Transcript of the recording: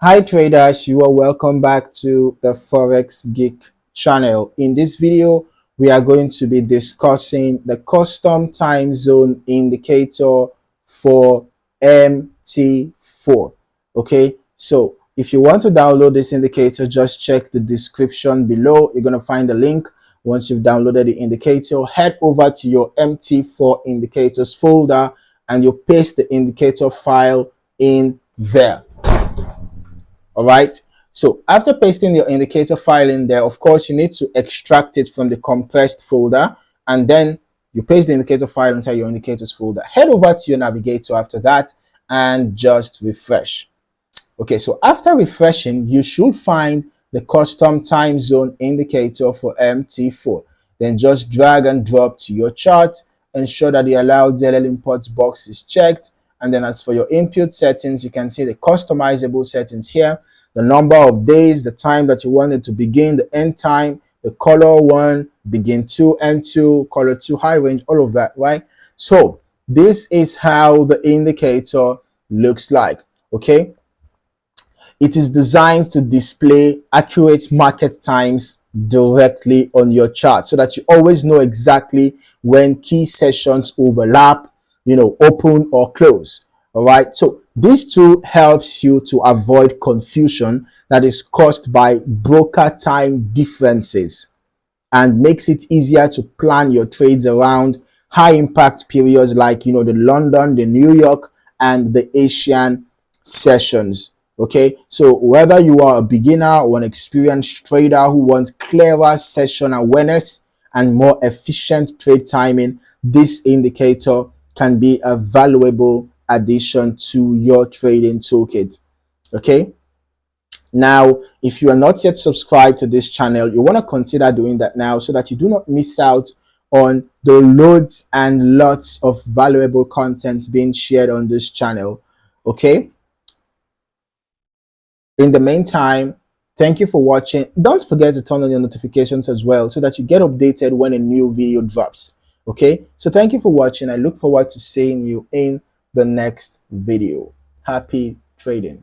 Hi traders, you are welcome back to the Forex Geek channel. In this video, we are going to be discussing the custom time zone indicator for MT4. Okay, so if you want to download this indicator, just check the description below. You're going to find the link. Once you've downloaded the indicator, head over to your MT4 indicators folder and you paste the indicator file in there. All right, so after pasting your indicator file in there, of course you need to extract it from the compressed folder, and then you paste the indicator file inside your indicators folder. Head over to your navigator after that and just refresh. Okay, so after refreshing, you should find the custom time zone indicator for MT4. Then just drag and drop to your chart. Ensure that the allow DLL imports box is checked. And then as for your input settings, you can see the customizable settings here. The number of days, the time that you want it to begin, the end time, the color 1, begin 2, end 2, color 2, high range, all of that, right? So this is how the indicator looks like, okay? It is designed to display accurate market times directly on your chart so that you always know exactly when key sessions overlap, open or close. All right. So this tool helps you to avoid confusion that is caused by broker time differences and makes it easier to plan your trades around high impact periods like, the London, the New York, and the Asian sessions. Okay, so whether you are a beginner or an experienced trader who wants clearer session awareness and more efficient trade timing, this indicator can be a valuable addition to your trading toolkit. Okay, now if you are not yet subscribed to this channel, you want to consider doing that now so that you do not miss out on the loads and lots of valuable content being shared on this channel. Okay, in the meantime, thank you for watching. Don't forget to turn on your notifications as well so that you get updated when a new video drops. Okay, so thank you for watching. I look forward to seeing you in the next video. Happy trading.